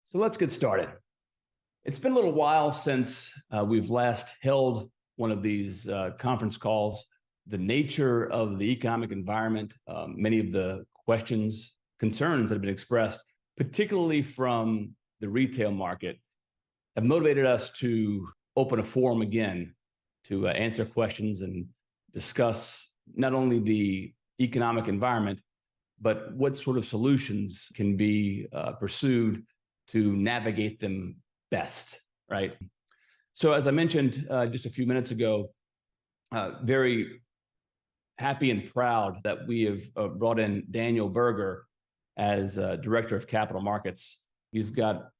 So let's get started. It's been a little while since we've last held one of these conference calls. The nature of the economic environment, many of the questions, concerns that have been expressed, particularly from the retail market, have motivated us to open a forum again to answer questions and discuss not only the economic environment, but what sort of solutions can be pursued to navigate them best, right? So as I mentioned just a few minutes ago, very happy and proud that we have brought in Daniel Berger as Director of Capital Markets. He's got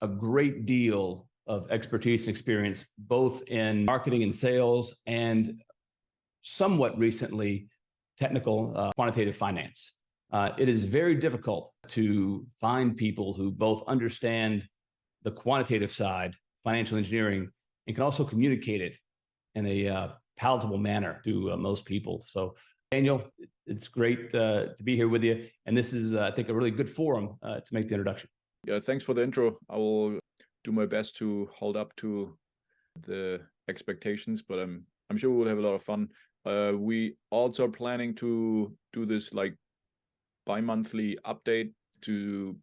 a great deal of expertise and experience, both in marketing and sales, and somewhat recently, technical quantitative finance. It is very difficult to find people who both understand the quantitative side, financial engineering, and can also communicate it in a palatable manner to most people. So, Daniel, it's great to be here with you. And this is, I think, a really good forum to make the introduction. Yeah, thanks for the intro. I will do my best to hold up to the expectations, but I'm sure we'll have a lot of fun. We also are planning to do this like bi-monthly update to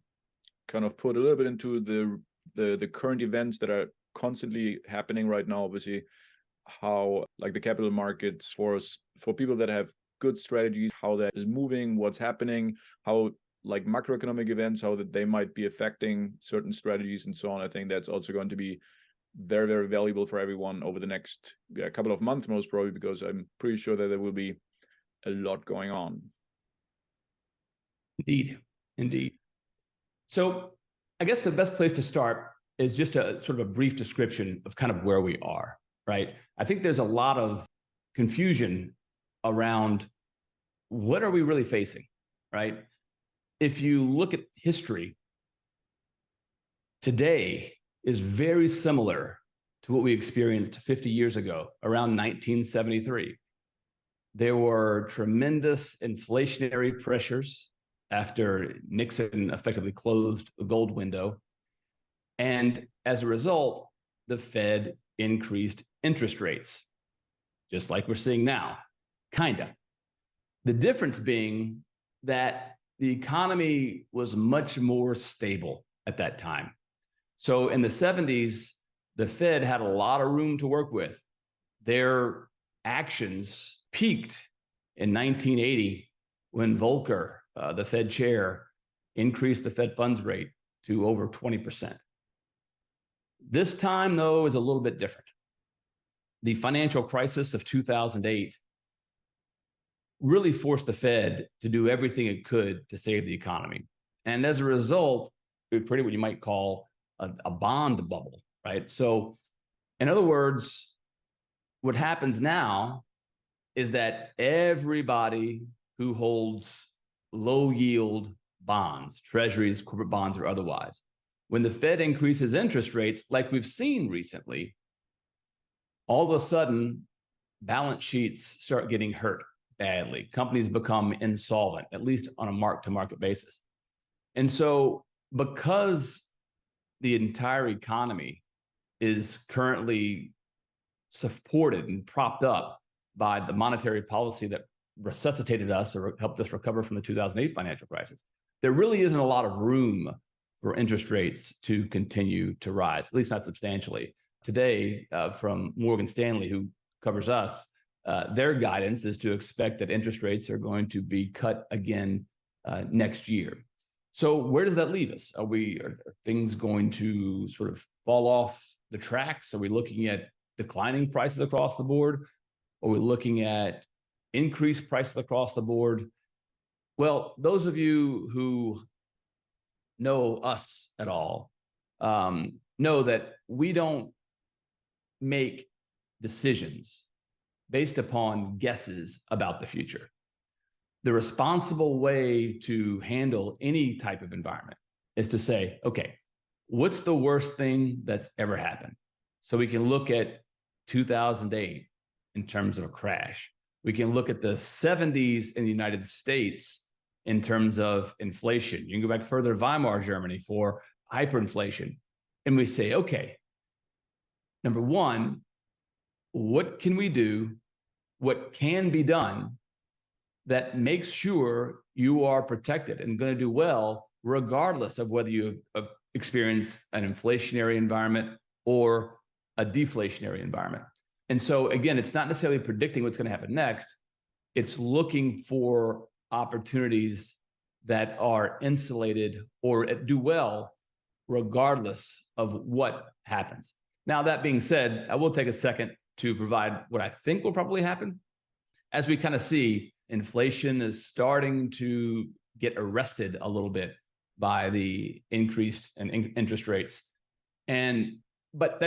kind of put a little bit into the current events that are constantly happening right now. Obviously, how like the capital markets for people that have good strategies, how that is moving, what's happening, how like macroeconomic events, how that they might be affecting certain strategies and so on. I think that's also going to be very, very valuable for everyone over the next couple of months, most probably, because I'm pretty sure that there will be a lot going on. Indeed. So I guess the best place to start is just a sort of a brief description of kind of where we are, right? I think there's a lot of confusion around what are we really facing, right? If you look at history, today is very similar to what we experienced 50 years ago, around 1973. There were tremendous inflationary pressures after Nixon effectively closed the gold window. And as a result, the Fed increased interest rates, just like we're seeing now, kind of. The difference being that the economy was much more stable at that time. So in the 70s, the Fed had a lot of room to work with. Their actions peaked in 1980 when Volcker, the Fed chair, increased the Fed funds rate to over 20%. This time, though, is a little bit different. The financial crisis of 2008 really forced the Fed to do everything it could to save the economy. And as a result, it created what you might call a bond bubble, right? So in other words, what happens now is that everybody who holds low yield bonds, treasuries, corporate bonds, or otherwise, when the Fed increases interest rates, like we've seen recently, all of a sudden, balance sheets start getting hurt badly. Companies become insolvent, at least on a mark-to-market basis. And so because the entire economy is currently supported and propped up by the monetary policy that resuscitated us or helped us recover from the 2008 financial crisis, there really isn't a lot of room for interest rates to continue to rise, at least not substantially. Today, from Morgan Stanley, who covers us, their guidance is to expect that interest rates are going to be cut again next year. So where does that leave us? Are things going to sort of fall off the tracks? Are we looking at declining prices across the board? Are we looking at increased prices across the board? Well, those of you who know us at all know that we don't make decisions based upon guesses about the future. The responsible way to handle any type of environment is to say, okay, what's the worst thing that's ever happened? So we can look at 2008 in terms of a crash. We can look at the 70s in the United States in terms of inflation. You can go back further to Weimar Germany for hyperinflation, and we say, okay, number one, what can we do? What can be done that makes sure you are protected and going to do well, regardless of whether you experience an inflationary environment or a deflationary environment? And so, again, it's not necessarily predicting what's going to happen next. It's looking for opportunities that are insulated or do well, regardless of what happens. Now, that being said, I will take a second to provide what I think will probably happen. As we kind of see, inflation is starting to get arrested a little bit by the increased interest rates. But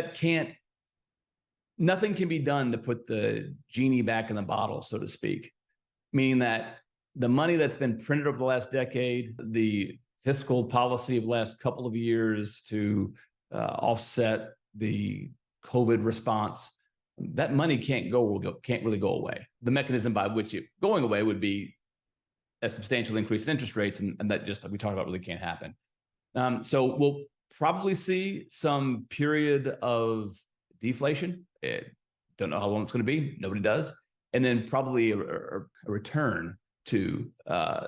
nothing can be done to put the genie back in the bottle, so to speak, meaning that the money that's been printed over the last decade, the fiscal policy of the last couple of years to offset the COVID response, that money can't really go away. The mechanism by which it going away would be a substantial increase in interest rates, and that just, like we talked about, really can't happen. So we'll probably see some period of deflation. Don't know how long it's going to be. Nobody does. And then probably a return to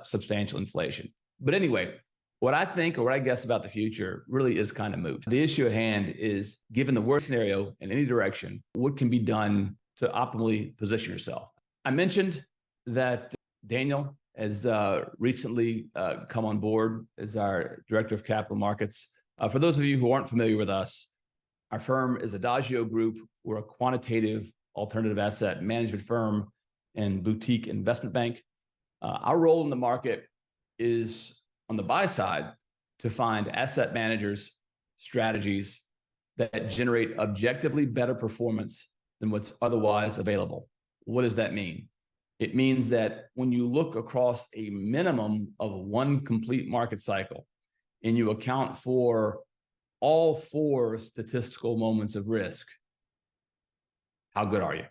substantial inflation. But anyway, what I think or what I guess about the future really is kind of moot. The issue at hand is, given the worst scenario in any direction, what can be done to optimally position yourself? I mentioned that Daniel has recently come on board as our Director of Capital Markets. For those of you who aren't familiar with us, our firm is Adagio Group. We're a quantitative alternative asset management firm and boutique investment bank. Our role in the market is, on the buy side, to find asset managers, strategies that generate objectively better performance than what's otherwise available. What does that mean? It means that when you look across a minimum of one complete market cycle and you account for all four statistical moments of risk, how good are you?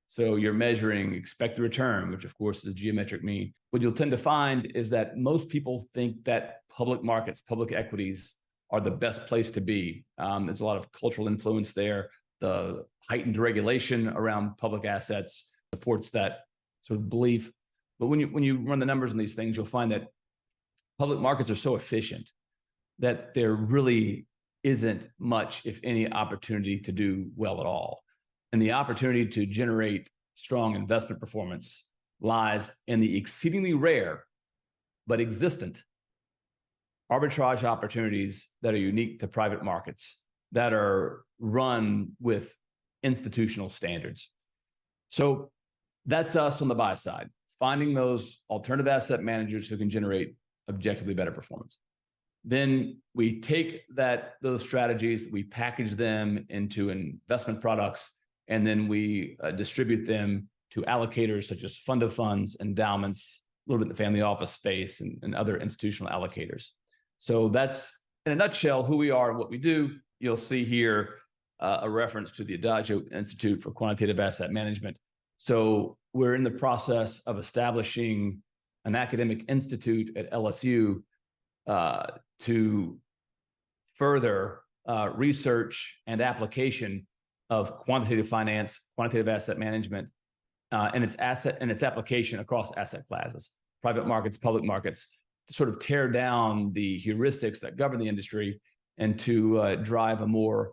So you're measuring expected return, which of course is geometric mean. What you'll tend to find is that most people think that public markets, public equities, are the best place to be. There's a lot of cultural influence there. The heightened regulation around public assets supports that sort of belief. But when you run the numbers on these things, you'll find that public markets are so efficient that there really isn't much, if any, opportunity to do well at all. And the opportunity to generate strong investment performance lies in the exceedingly rare but existent arbitrage opportunities that are unique to private markets, that are run with institutional standards. So that's us on the buy side, finding those alternative asset managers who can generate objectively better performance. Then we take those strategies, we package them into investment products, and then we distribute them to allocators such as fund of funds, endowments, a little bit in the family office space, and other institutional allocators. So that's, in a nutshell, who we are and what we do. You'll see here a reference to the Adagio Institute for Quantitative Asset Management. So we're in the process of establishing an academic institute at LSU to further research and application of quantitative finance, quantitative asset management, and its application across asset classes, private markets, public markets, to sort of tear down the heuristics that govern the industry and to drive a more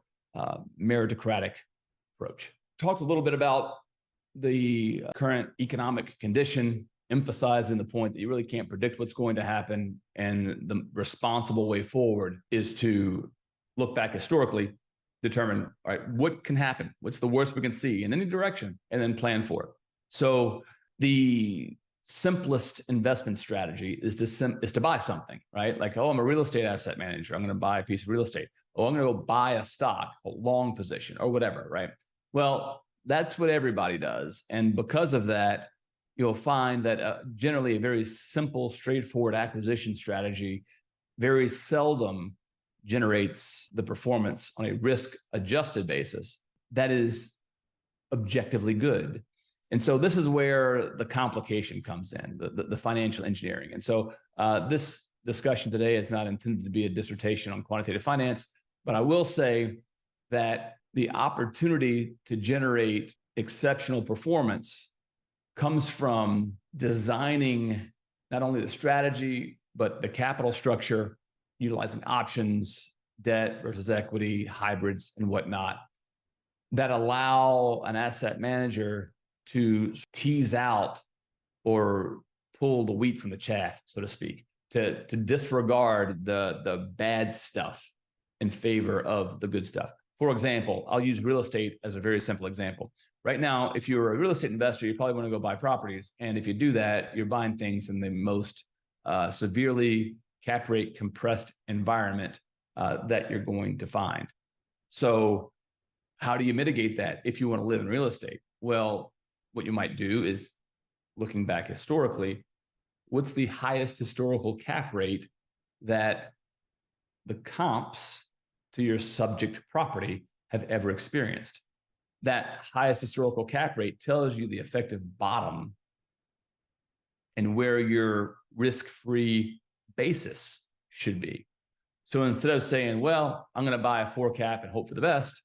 meritocratic approach. Talked a little bit about the current economic condition, emphasizing the point that you really can't predict what's going to happen, and the responsible way forward is to look back historically, determine, all right, what can happen? What's the worst we can see in any direction, and then plan for it. So the simplest investment strategy is to buy something, right? Like, oh, I'm a real estate asset manager. I'm going to buy a piece of real estate. Oh, I'm going to go buy a stock, a long position, or whatever, right? Well, that's what everybody does. And because of that, you'll find that generally a very simple, straightforward acquisition strategy very seldom generates the performance on a risk-adjusted basis that is objectively good. And so this is where the complication comes in, the financial engineering. And so this discussion today is not intended to be a dissertation on quantitative finance, but I will say that the opportunity to generate exceptional performance comes from designing not only the strategy, but the capital structure, utilizing options, debt versus equity, hybrids, and whatnot, that allow an asset manager to tease out or pull the wheat from the chaff, so to speak, to disregard the bad stuff in favor of the good stuff. For example, I'll use real estate as a very simple example. Right now, if you're a real estate investor, you probably want to go buy properties. And if you do that, you're buying things in the most severely cap rate compressed environment that you're going to find. So how do you mitigate that if you want to live in real estate? Well, what you might do is, looking back historically, what's the highest historical cap rate that the comps to your subject property have ever experienced? That highest historical cap rate tells you the effective bottom and where your risk-free basis should be. So instead of saying, well, I'm going to buy a 4 cap and hope for the best,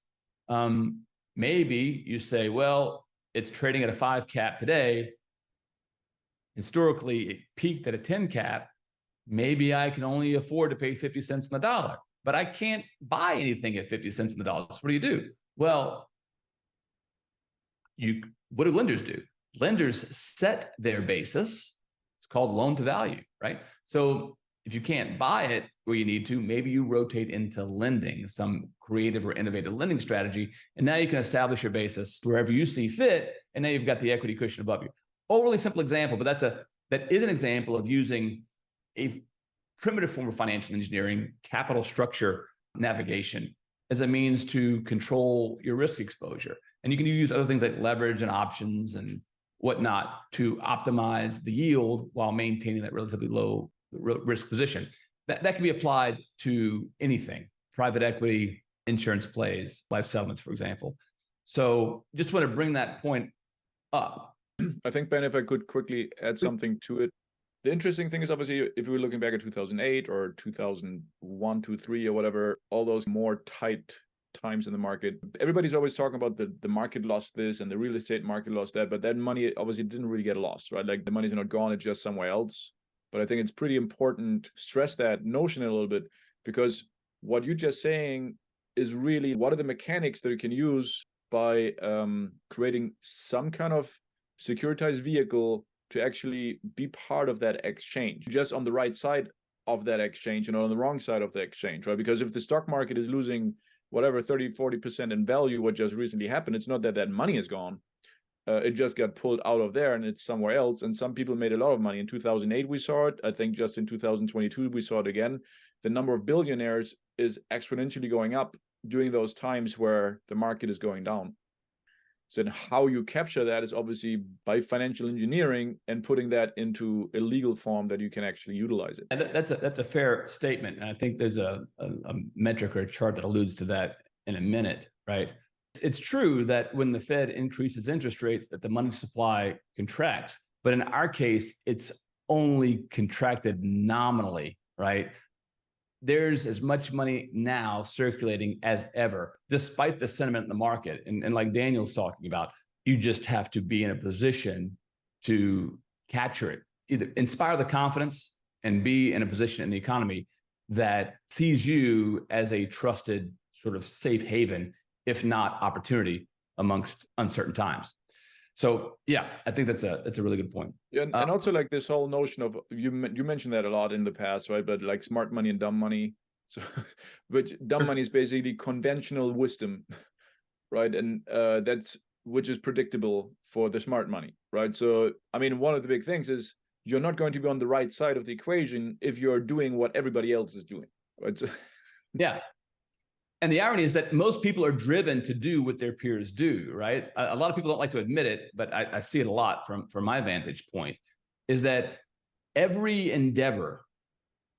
maybe you say, well, it's trading at a 5 cap today. Historically, it peaked at a 10 cap. Maybe I can only afford to pay 50 cents on the dollar, but I can't buy anything at 50 cents on the dollar. So what do? Well, what do lenders do? Lenders set their basis. It's called loan to value, right? So if you can't buy it where you need to, maybe you rotate into lending, some creative or innovative lending strategy. And now you can establish your basis wherever you see fit. And now you've got the equity cushion above you. Overly simple example, but that is an example of using a primitive form of financial engineering, capital structure navigation, as a means to control your risk exposure. And you can use other things like leverage and options and whatnot to optimize the yield while maintaining that relatively low risk position. That can be applied to anything: private equity, insurance plays, life settlements, for example. So just want to bring that point up. I think, Ben, if I could quickly add something to it. The interesting thing is, obviously, if we were looking back at 2008 or 2001, 2, 3, or whatever, all those more tight times in the market, everybody's always talking about the market lost this and the real estate market lost that, but that money obviously didn't really get lost, right? Like, the money's not gone, it's just somewhere else. But I think it's pretty important to stress that notion a little bit, because what you're just saying is really, what are the mechanics that you can use by creating some kind of securitized vehicle to actually be part of that exchange, just on the right side of that exchange and on the wrong side of the exchange, right? Because if the stock market is losing whatever 30-40% in value, what just recently happened, it's not that that money is gone. It just got pulled out of there and it's somewhere else. And some people made a lot of money. In 2008, we saw it. I think just in 2022, we saw it again. The number of billionaires is exponentially going up during those times where the market is going down. So then how you capture that is obviously by financial engineering and putting that into a legal form that you can actually utilize it. And that's a fair statement. And I think there's a metric or a chart that alludes to that in a minute, right? It's true that when the Fed increases interest rates, that the money supply contracts. But in our case, it's only contracted nominally, right? There's as much money now circulating as ever, despite the sentiment in the market. And like Daniel's talking about, you just have to be in a position to capture it, either inspire the confidence and be in a position in the economy that sees you as a trusted sort of safe haven, if not opportunity, amongst uncertain times. So yeah, I think that's a really good point. Yeah, and also like this whole notion of, you mentioned that a lot in the past, right? But like smart money and dumb money. So, which dumb money is basically conventional wisdom, right? And which is predictable for the smart money, right? So I mean, one of the big things is you're not going to be on the right side of the equation if you're doing what everybody else is doing, right? So, yeah. And the irony is that most people are driven to do what their peers do, right? A lot of people don't like to admit it, but I see it a lot from my vantage point, is that every endeavor,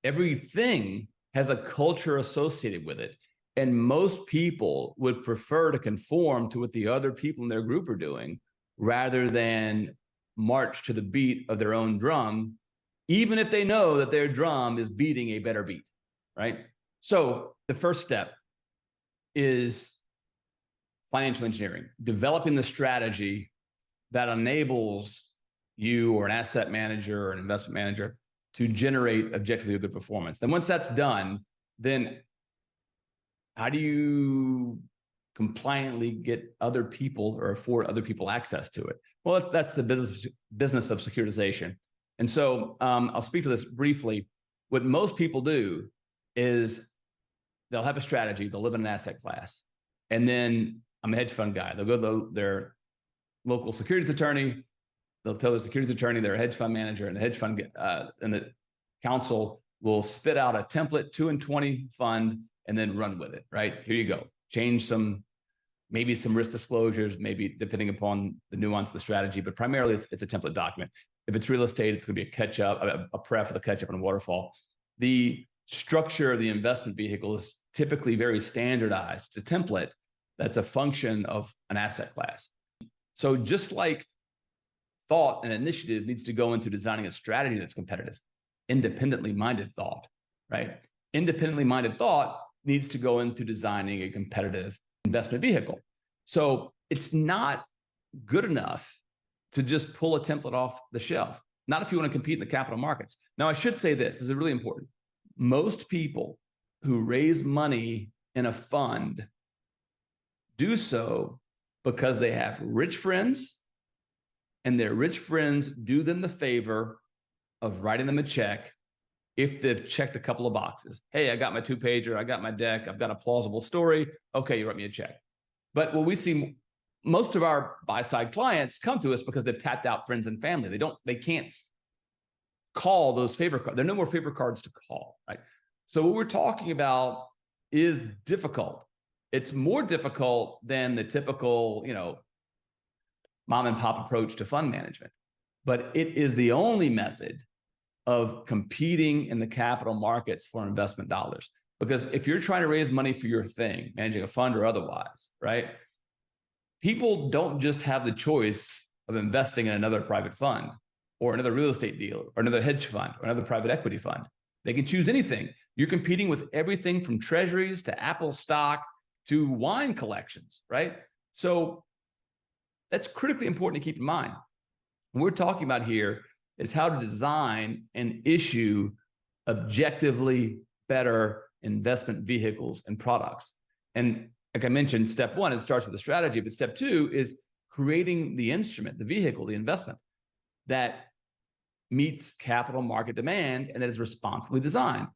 everything has a culture associated with it. And most people would prefer to conform to what the other people in their group are doing rather than march to the beat of their own drum even if they know that their drum is beating a better beat, right? So the first step is financial engineering, developing the strategy that enables you or an asset manager or an investment manager to generate objectively good performance. Then once that's done, then how do you compliantly get other people or afford other people access to it? Well, that's the business of securitization. And so I'll speak to this briefly. What most people do is they'll have a strategy, they'll live in an asset class, and then I'm a hedge fund guy. They'll go to their local securities attorney, they'll tell the securities attorney they're a hedge fund manager, and the hedge fund and the counsel will spit out a template 2 and 20 fund and then run with it, right? Here you go. Change maybe some risk disclosures, maybe depending upon the nuance of the strategy, but primarily it's a template document. If it's real estate, it's going to be a catch-up, a pref with a catch-up and a waterfall. The structure of the investment vehicle is typically very standardized to template that's a function of an asset class. So just like thought and initiative needs to go into designing a strategy that's competitive, independently minded thought, right? Independently minded thought needs to go into designing a competitive investment vehicle. So it's not good enough to just pull a template off the shelf, not if you want to compete in the capital markets. Now, I should say this is really important. Most people who raise money in a fund do so because they have rich friends, and their rich friends do them the favor of writing them a check if they've checked a couple of boxes. Hey, I got my 2-pager, I got my deck, I've got a plausible story. Okay, you write me a check. But what we see, most of our buy-side clients come to us because they've tapped out friends and family. They can't call those favor cards. There are no more favor cards to call, right? So what we're talking about is difficult. It's more difficult than the typical, mom and pop approach to fund management, but it is the only method of competing in the capital markets for investment dollars. Because if you're trying to raise money for your thing, managing a fund or otherwise, right? People don't just have the choice of investing in another private fund or another real estate deal or another hedge fund or another private equity fund. They can choose anything. You're competing with everything from treasuries to Apple stock to wine collections, right? So that's critically important to keep in mind. What we're talking about here is how to design and issue objectively better investment vehicles and products. And like I mentioned, step 1, it starts with the strategy, but step 2 is creating the instrument, the vehicle, the investment that meets capital market demand and that is responsibly designed.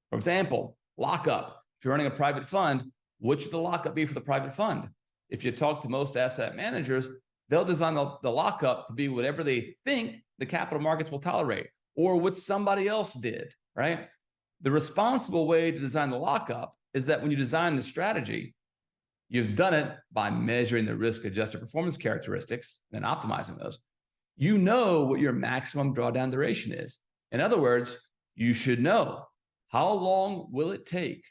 For example, lockup. If you're running a private fund, what should the lockup be for the private fund? If you talk to most asset managers, they'll design the lockup to be whatever they think the capital markets will tolerate or what somebody else did, right? The responsible way to design the lockup is that when you design the strategy, you've done it by measuring the risk-adjusted performance characteristics and optimizing those. You know what your maximum drawdown duration is. In other words, you should know how long will it take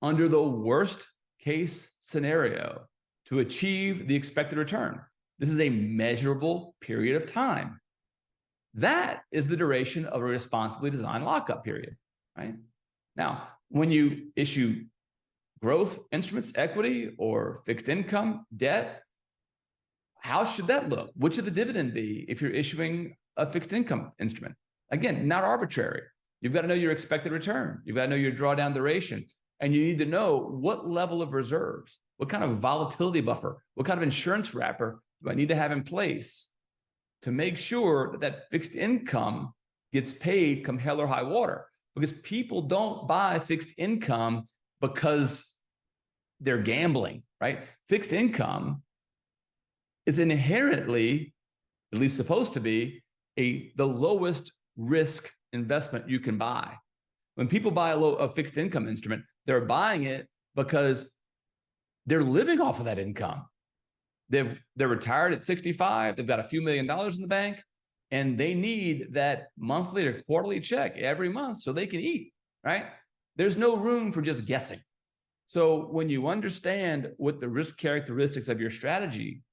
under the worst case scenario to achieve the expected return. This is a measurable period of time. That is the duration of a responsibly designed lockup period, right? Now, when you issue growth instruments, equity, or fixed income, debt, how should that look? What should the dividend be if you're issuing a fixed income instrument? Again, not arbitrary. You've got to know your expected return. You've got to know your drawdown duration. And you need to know what level of reserves, what kind of volatility buffer, what kind of insurance wrapper do I need to have in place to make sure that that fixed income gets paid come hell or high water? Because people don't buy fixed income because they're gambling, right? Fixed income is inherently, at least supposed to be, the lowest risk investment you can buy. When people buy a fixed income instrument, they're buying it because they're living off of that income. They're retired at 65, they've got a few $1 million in the bank, and they need that monthly or quarterly check every month so they can eat, right? There's no room for just guessing. So when you understand what the risk characteristics of your strategy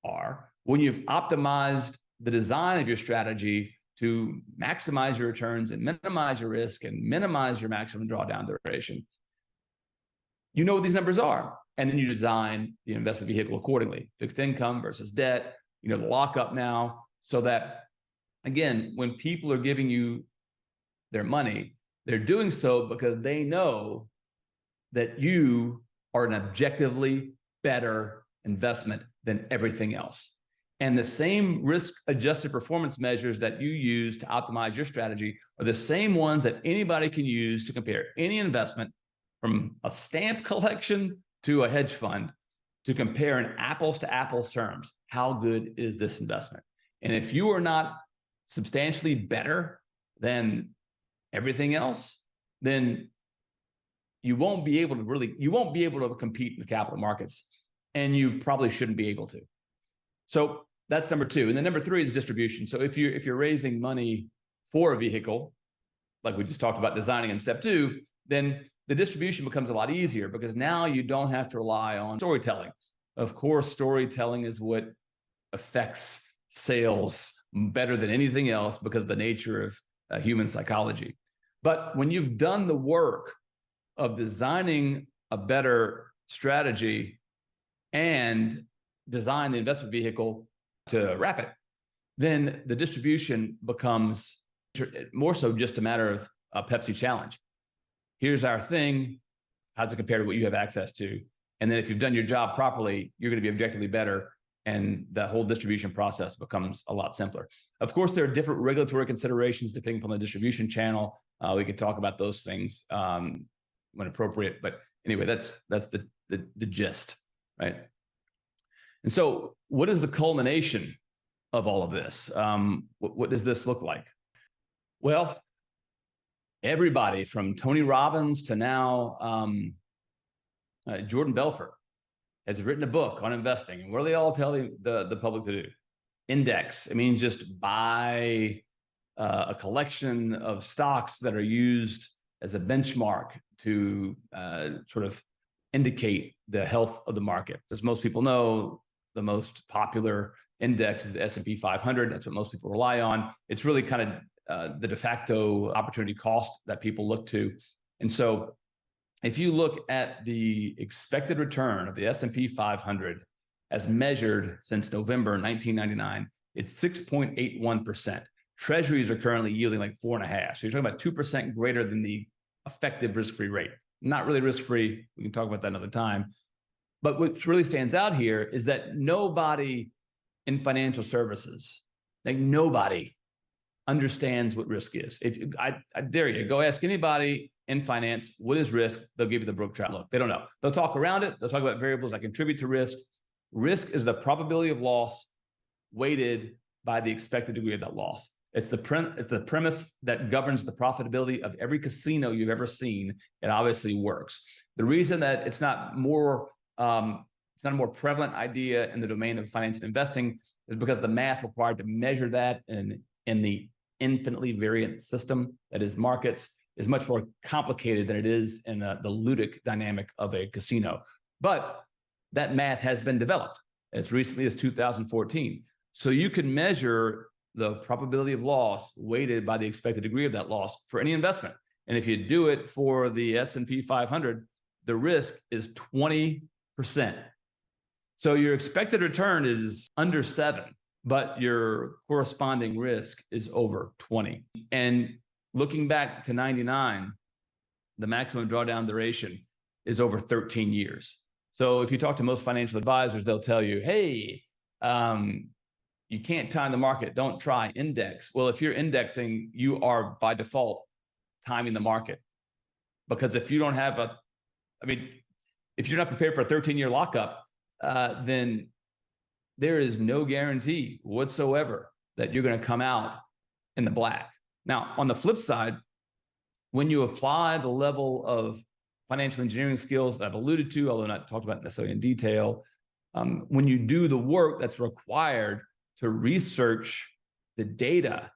are, when you've optimized the design of your strategy to maximize your returns and minimize your risk and minimize your maximum drawdown duration. You know what these numbers are, and then you design the investment vehicle accordingly. Fixed income versus debt, the lockup now, so that, again, when people are giving you their money, they're doing so because they know that you are an objectively better investment than everything else. And the same risk-adjusted performance measures that you use to optimize your strategy are the same ones that anybody can use to compare any investment, from a stamp collection to a hedge fund, to compare in apples to apples terms. How good is this investment? And if you are not substantially better than everything else, then you won't be able to compete in the capital markets, and you probably shouldn't be able to. So that's number two. And then number three is distribution. So if you're raising money for a vehicle, like we just talked about designing in step two, then the distribution becomes a lot easier, because now you don't have to rely on storytelling. Of course, storytelling is what affects sales better than anything else, because of the nature of human psychology. But when you've done the work of designing a better strategy and design the investment vehicle to wrap it, then the distribution becomes more so just a matter of a Pepsi challenge. Here's our thing. How's it compare to what you have access to? And then if you've done your job properly, you're going to be objectively better, and the whole distribution process becomes a lot simpler. Of course, there are different regulatory considerations depending upon the distribution channel. We could talk about those things when appropriate, but anyway, that's the gist, right? And so, what is the culmination of all of this? What does this look like? Well, everybody from Tony Robbins to now Jordan Belfort has written a book on investing. And what do they all tell the public to do? Index. It means just buy a collection of stocks that are used as a benchmark to sort of indicate the health of the market. As most people know, the most popular index is the S&P 500. That's what most people rely on. It's really kind of the de facto opportunity cost that people look to. And so if you look at the expected return of the S&P 500 as measured since November 1999, it's 6.81%. Treasuries are currently yielding like 4.5%. So you're talking about 2% greater than the effective risk-free rate. Not really risk-free. We can talk about that another time. But what really stands out here is that nobody in financial services, like nobody, understands what risk is. I dare you, go ask anybody in finance, what is risk? They'll give you the broke trout look. They don't know. They'll talk around it. They'll talk about variables that contribute to risk. Risk is the probability of loss weighted by the expected degree of that loss. It's the premise that governs the profitability of every casino you've ever seen. It obviously works. The reason that it's not a more prevalent idea in the domain of finance and investing is because the math required to measure that in the infinitely variant system that is markets is much more complicated than it is in the ludic dynamic of a casino. But that math has been developed as recently as 2014. So you can measure the probability of loss weighted by the expected degree of that loss for any investment. And if you do it for the S&P 500, the risk is 20%. So your expected return is under 7, but your corresponding risk is over 20. And looking back to 99, the maximum drawdown duration is over 13 years. So if you talk to most financial advisors, they'll tell you, hey, you can't time the market. Don't try index. Well, if you're indexing, you are by default timing the market. Because if you don't have if you're not prepared for a 13-year lockup, then there is no guarantee whatsoever that you're going to come out in the black. Now, on the flip side, when you apply the level of financial engineering skills that I've alluded to, although not talked about necessarily in detail, when you do the work that's required to research the data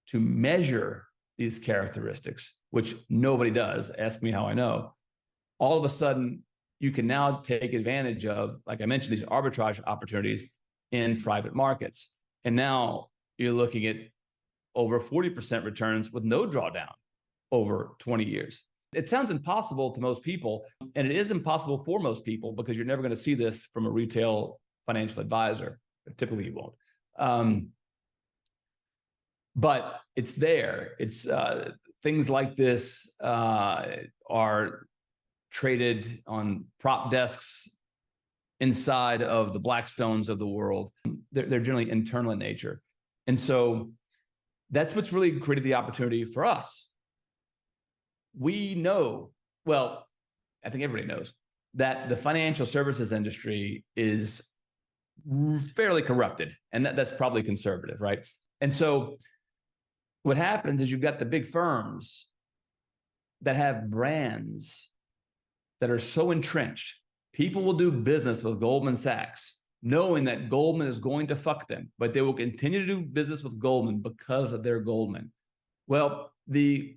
to measure these characteristics, which nobody does, ask me how I know, all of a sudden, you can now take advantage of, like I mentioned, these arbitrage opportunities in private markets. And now you're looking at over 40% returns with no drawdown over 20 years. It sounds impossible to most people, and it is impossible for most people because you're never going to see this from a retail financial advisor. Typically, you won't. But it's there. It's things like this are traded on prop desks inside of the Blackstones of the world. They're generally internal in nature. And so that's what's really created the opportunity for us. We know, well, I think everybody knows, that the financial services industry is fairly corrupted, and that's probably conservative, right? And so what happens is you've got the big firms that have brands that are so entrenched. People will do business with Goldman Sachs, knowing that Goldman is going to fuck them, but they will continue to do business with Goldman because of their Goldman. Well, the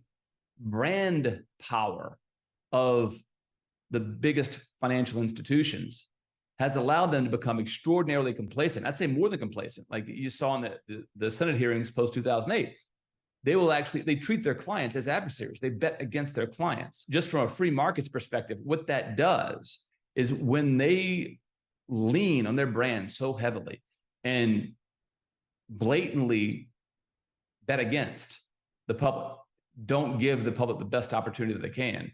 brand power of the biggest financial institutions has allowed them to become extraordinarily complacent. I'd say more than complacent. Like you saw in the Senate hearings post-2008, they treat their clients as adversaries. They bet against their clients. Just from a free markets perspective, what that does is when they lean on their brand so heavily and blatantly bet against the public, don't give the public the best opportunity that they can,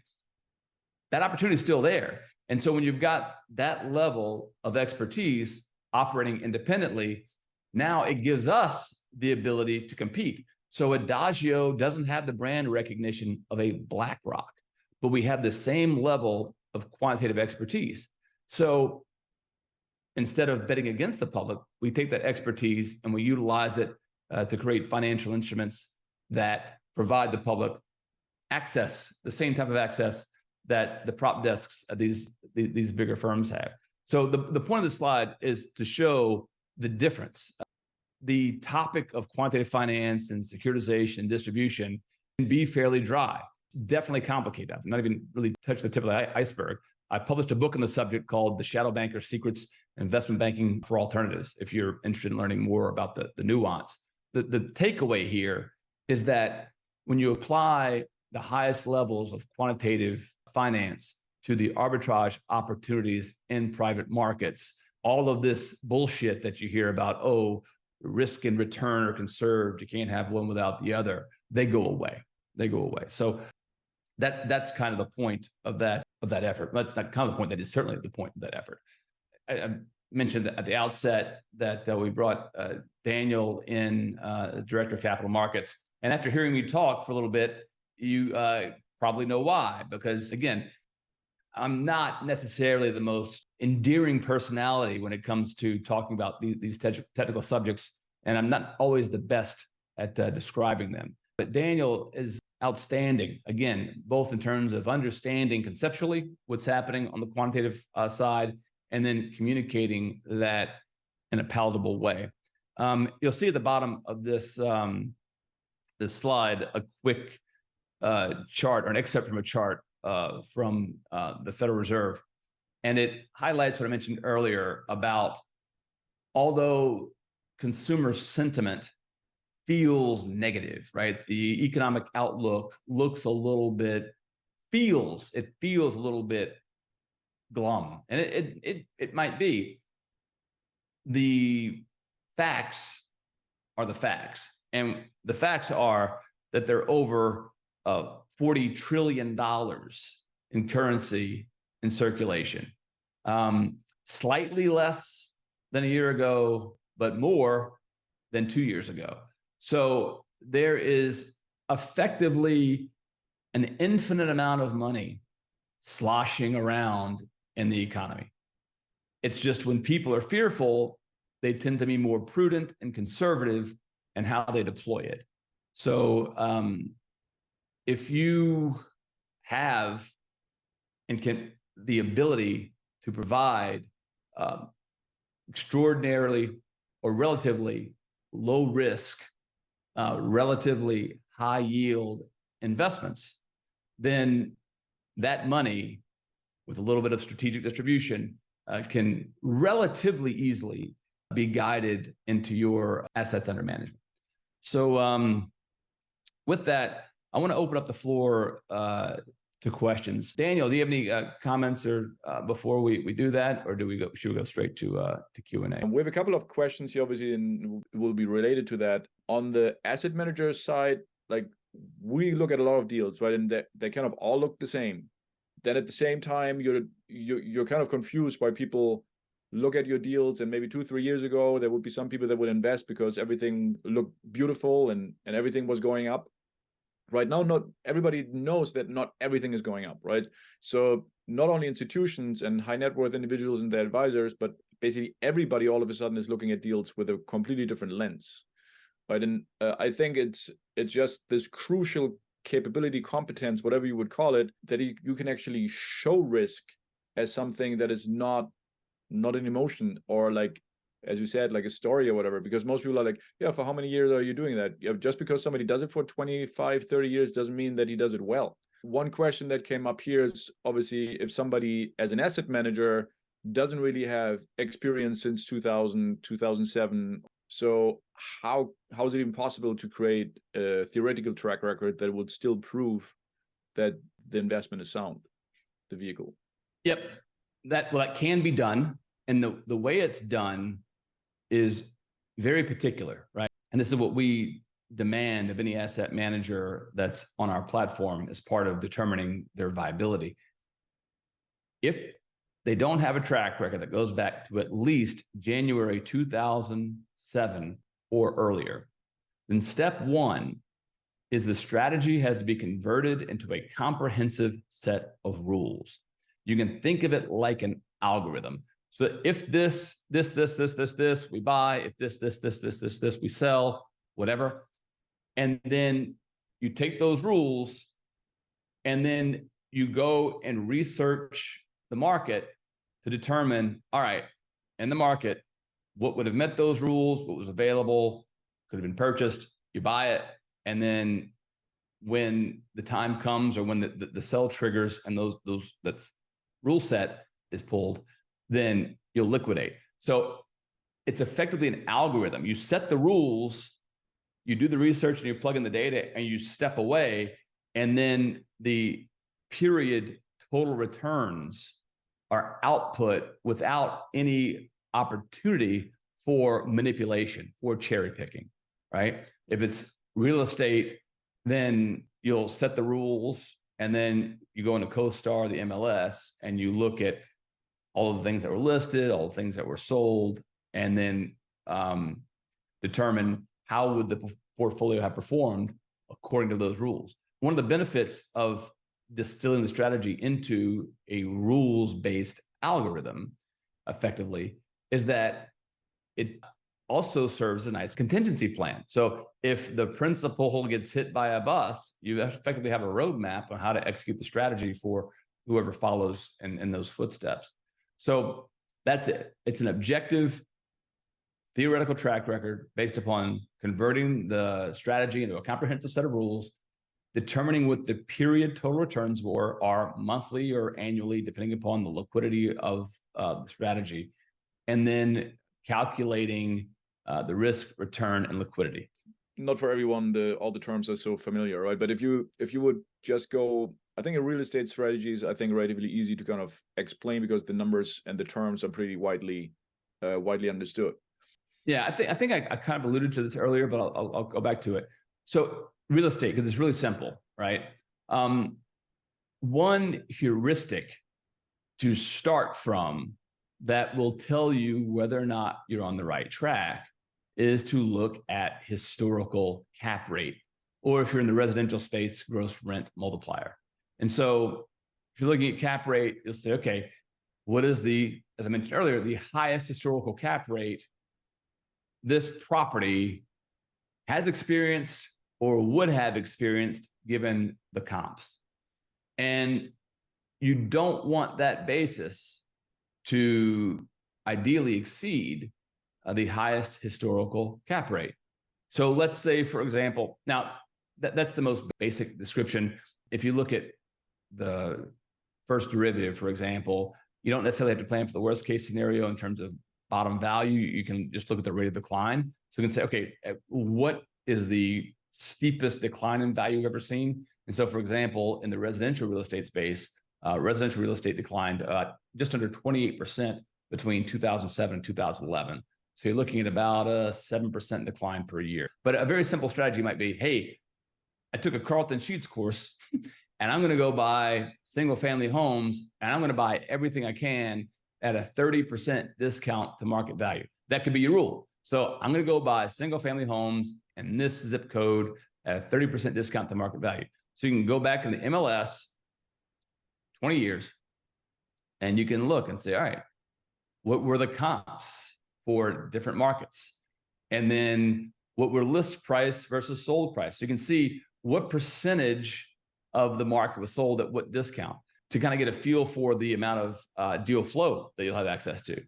that opportunity is still there. And so when you've got that level of expertise operating independently, now it gives us the ability to compete. So Adagio doesn't have the brand recognition of a BlackRock, but we have the same level of quantitative expertise. So instead of betting against the public, we take that expertise and we utilize it to create financial instruments that provide the public access, the same type of access that the prop desks of these bigger firms have. So the point of the slide is to show the difference. The topic of quantitative finance and securitization and distribution can be fairly dry. It's definitely complicated. I've not even really touched the tip of the iceberg. I published a book on the subject called The Shadow Banker's Secrets, Investment Banking for Alternatives, if you're interested in learning more about the nuance. The takeaway here is that when you apply the highest levels of quantitative finance to the arbitrage opportunities in private markets, all of this bullshit that you hear about, oh, risk and return are conserved, you can't have one without the other, they go away. They go away. So that's kind of the point of that effort. That's not kind of the point, that is certainly the point of that effort. I mentioned at the outset that we brought Daniel in, Director of Capital Markets. And after hearing me talk for a little bit, you probably know why, because again, I'm not necessarily the most endearing personality when it comes to talking about these technical subjects, and I'm not always the best at describing them. But Daniel is outstanding, again, both in terms of understanding conceptually what's happening on the quantitative side, and then communicating that in a palatable way. You'll see at the bottom of this slide a quick chart, or an excerpt from a chart from the Federal Reserve. And it highlights what I mentioned earlier about, although consumer sentiment feels negative, right? The economic outlook looks a little bit, feels a little bit glum. And it might be. The facts are the facts. And the facts are that there are over $40 trillion in currency in circulation. Slightly less than a year ago, but more than 2 years ago. So there is effectively an infinite amount of money sloshing around in the economy. It's just when people are fearful, they tend to be more prudent and conservative in how they deploy it. So if you have and can the ability to provide extraordinarily or relatively low risk, relatively high yield investments, then that money, with a little bit of strategic distribution, can relatively easily be guided into your assets under management. So with that, I want to open up the floor to questions. Daniel, do you have any comments or before we do that, or should we go straight to Q&A? We have a couple of questions here, obviously, and will be related to that. On the asset manager side, like we look at a lot of deals, right, and they kind of all look the same. Then at the same time, you're kind of confused why people look at your deals, and maybe 2-3 years ago there would be some people that would invest because everything looked beautiful and everything was going up. Right now, not everybody knows that not everything is going up, right? So not only institutions and high net worth individuals and their advisors, but basically everybody all of a sudden is looking at deals with a completely different lens, right? And I think it's just this crucial capability, competence, whatever you would call it, that you can actually show risk as something that is not an emotion, or like, as you said, like a story or whatever, because most people are like, yeah, for how many years are you doing that? Yeah, just because somebody does it for 25, 30 years doesn't mean that he does it well. One question that came up here is obviously if somebody as an asset manager doesn't really have experience since 2000, 2007, so how is it even possible to create a theoretical track record that would still prove that the investment is sound, the vehicle? Yep, that can be done, and the way it's done is very particular, right? And this is what we demand of any asset manager that's on our platform as part of determining their viability. If they don't have a track record that goes back to at least January 2007 or earlier, then step one is the strategy has to be converted into a comprehensive set of rules. You can think of it like an algorithm. So if this, we buy, if this, we sell, whatever. And then you take those rules and then you go and research the market to determine, all right, in the market, what would have met those rules, what was available, could have been purchased, you buy it. And then when the time comes or when the sell triggers and that's rule set is pulled, then you'll liquidate. So it's effectively an algorithm. You set the rules, you do the research and you plug in the data and you step away, and then the period total returns are output without any opportunity for manipulation or cherry picking, right? If it's real estate, then you'll set the rules and then you go into CoStar, the MLS, and you look at all of the things that were listed, all the things that were sold, and then determine how would the portfolio have performed according to those rules. One of the benefits of distilling the strategy into a rules-based algorithm effectively is that it also serves a nice contingency plan. So if the principal gets hit by a bus, you effectively have a roadmap on how to execute the strategy for whoever follows in those footsteps. So that's it. It's an objective theoretical track record based upon converting the strategy into a comprehensive set of rules, determining what the period total returns are monthly or annually, depending upon the liquidity of the strategy, and then calculating the risk, return, and liquidity. Not for everyone, all the terms are so familiar, right? But if you would just go, I think a real estate strategy is, I think, relatively easy to kind of explain because the numbers and the terms are pretty widely understood. Yeah, I think I kind of alluded to this earlier, but I'll go back to it. So real estate, because it's really simple, right? One heuristic to start from that will tell you whether or not you're on the right track is to look at historical cap rate, or if you're in the residential space, gross rent multiplier. And so if you're looking at cap rate, you'll say, okay, what is as I mentioned earlier, the highest historical cap rate this property has experienced or would have experienced given the comps? And you don't want that basis to ideally exceed the highest historical cap rate. So let's say, for example, now that's the most basic description. If you look at the first derivative, for example, you don't necessarily have to plan for the worst case scenario in terms of bottom value. You can just look at the rate of decline. So you can say, okay, what is the steepest decline in value we've ever seen. And so, for example, in the residential real estate space, residential real estate declined just under 28% between 2007 and 2011. So you're looking at about a 7% decline per year. But a very simple strategy might be, hey, I took a Carlton Sheets course and I'm going to go buy single family homes and I'm going to buy everything I can at a 30% discount to market value. That could be your rule. So I'm going to go buy single family homes in this zip code at a 30% discount to market value. So you can go back in the MLS 20 years and you can look and say, all right, what were the comps for different markets? And then what were list price versus sold price? So you can see what percentage of the market was sold at what discount to kind of get a feel for the amount of deal flow that you'll have access to.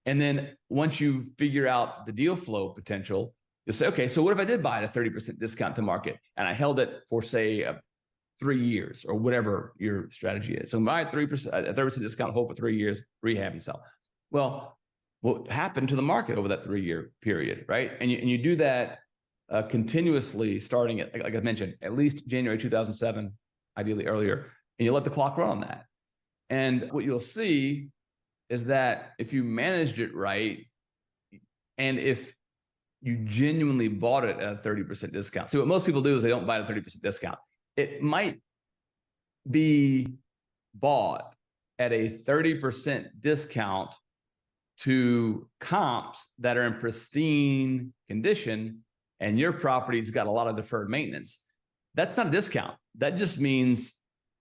And then once you figure out the deal flow potential, you'll say, okay, so what if I did buy at a 30% discount to market and I held it for, say, 3 years or whatever your strategy is? So buy at 3%, a 30% discount, hold for 3 years, rehab and sell. Well, what happened to the market over that 3-year period, right? And you do that continuously, starting at, like I mentioned, at least January 2007, ideally earlier, and you let the clock run on that. And what you'll see is that if you managed it right, and if you genuinely bought it at a 30% discount. So what most people do is they don't buy at a 30% discount. It might be bought at a 30% discount to comps that are in pristine condition, and your property's got a lot of deferred maintenance. That's not a discount. That just means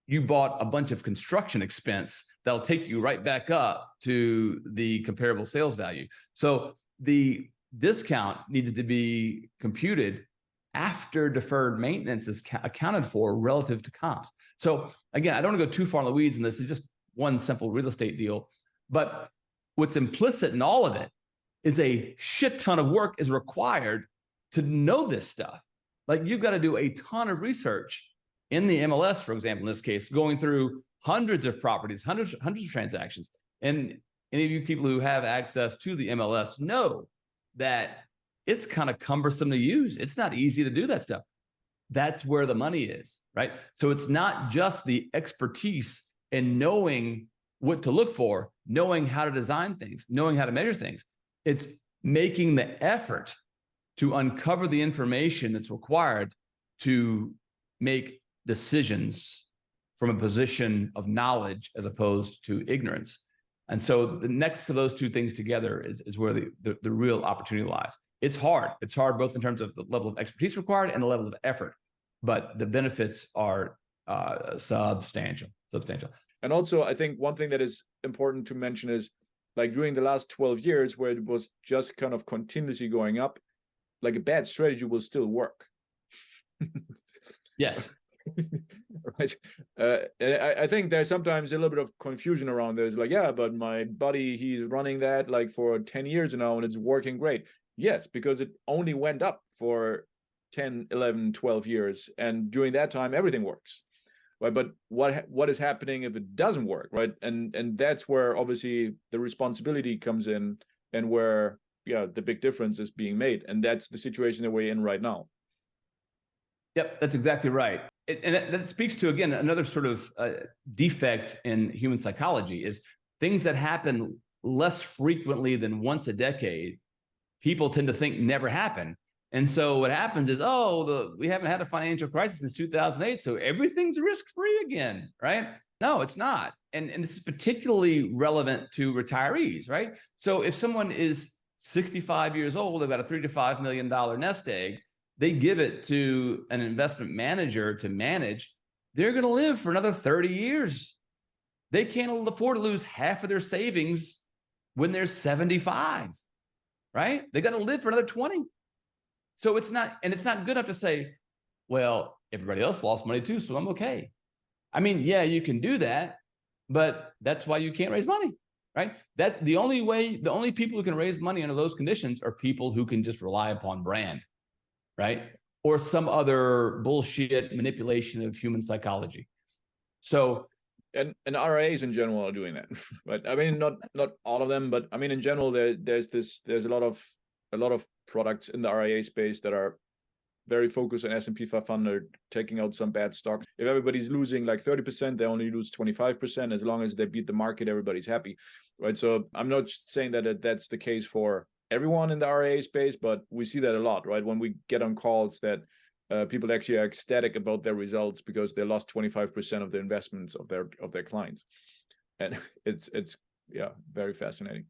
you bought a bunch of construction expense that'll take you right back up to the comparable sales value. So the discount needed to be computed after deferred maintenance is accounted for relative to comps. So again, I don't want to go too far in the weeds, and this is just one simple real estate deal, but what's implicit in all of it is a shit ton of work is required to know this stuff. Like, you've got to do a ton of research in the MLS, for example, in this case, going through hundreds of properties, hundreds of transactions. And any of you people who have access to the MLS know that it's kind of cumbersome to use. It's not easy to do that stuff. That's where the money is, right? So it's not just the expertise in knowing what to look for, knowing how to design things, knowing how to measure things. It's making the effort to uncover the information that's required to make decisions from a position of knowledge as opposed to ignorance. And so the next to those two things together is where the real opportunity lies. It's hard. It's hard both in terms of the level of expertise required and the level of effort, but the benefits are substantial. And also, I think one thing that is important to mention is, like, during the last 12 years where it was just kind of continuously going up, like, a bad strategy will still work. Yes. Right. I think there's sometimes a little bit of confusion around this. Like, yeah, but my buddy, he's running that like for 10 years now and it's working great. Yes, because it only went up for 10, 11, 12 years. And during that time, everything works. Right. But what is happening if it doesn't work? Right. And that's where obviously the responsibility comes in, and where, yeah, the big difference is being made. And that's the situation that we're in right now. Yep, that's exactly right. And that speaks to, again, another sort of defect in human psychology is things that happen less frequently than once a decade, people tend to think never happen. And so what happens is, we haven't had a financial crisis since 2008, so everything's risk-free again, right? No, it's not. And this is particularly relevant to retirees, right? So if someone is 65 years old, they've got a $3 to $5 million nest egg, they give it to an investment manager to manage, they're going to live for another 30 years. They can't afford to lose half of their savings when they're 75, right? They got to live for another 20. So it's not good enough to say, well, everybody else lost money too, so I'm okay. I mean, yeah, you can do that, but that's why you can't raise money, right? That's the only way. The only people who can raise money under those conditions are people who can just rely upon brand, right? Or some other bullshit manipulation of human psychology. So, and RIAs in general are doing that, but I mean, not all of them, but I mean, in general, there's a lot of products in the RIA space that are very focused on S&P 500, taking out some bad stocks. If everybody's losing like 30%, they only lose 25%. As long as they beat the market, everybody's happy, right? So I'm not saying that that's the case for everyone in the RIA space, but we see that a lot, right? When we get on calls that people actually are ecstatic about their results because they lost 25% of the investments of their clients. And it's yeah, very fascinating.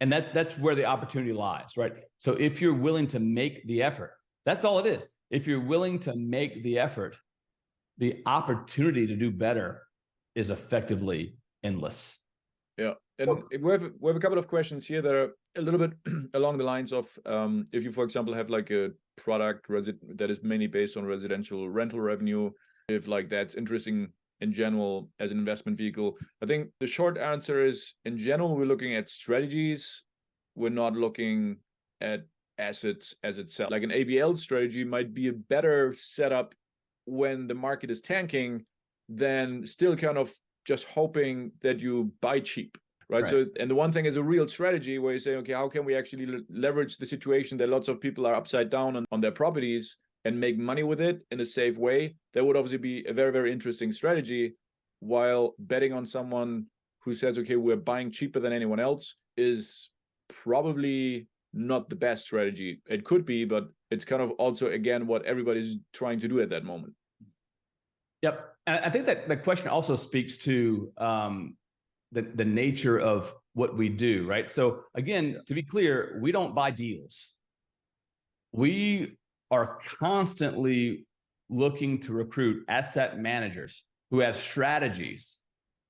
And that's where the opportunity lies, right? So if you're willing to make the effort, that's all it is. If you're willing to make the effort, the opportunity to do better is effectively endless. Yeah, and we have a couple of questions here that are a little bit along the lines of if you, for example, have like a product that is mainly based on residential rental revenue, if like that's interesting in general as an investment vehicle. I think the short answer is, in general, we're looking at strategies. We're not looking at assets as itself. Like an ABL strategy might be a better setup when the market is tanking than still kind of just hoping that you buy cheap, right? So, and the one thing is a real strategy where you say, okay, how can we actually leverage the situation that lots of people are upside down on their properties and make money with it in a safe way? That would obviously be a very, very interesting strategy, while betting on someone who says, okay, we're buying cheaper than anyone else is probably not the best strategy. It could be, but it's kind of also, again, what everybody's trying to do at that moment. Yep. And I think that the question also speaks to the nature of what we do, right? So again, to be clear, we don't buy deals. We are constantly looking to recruit asset managers who have strategies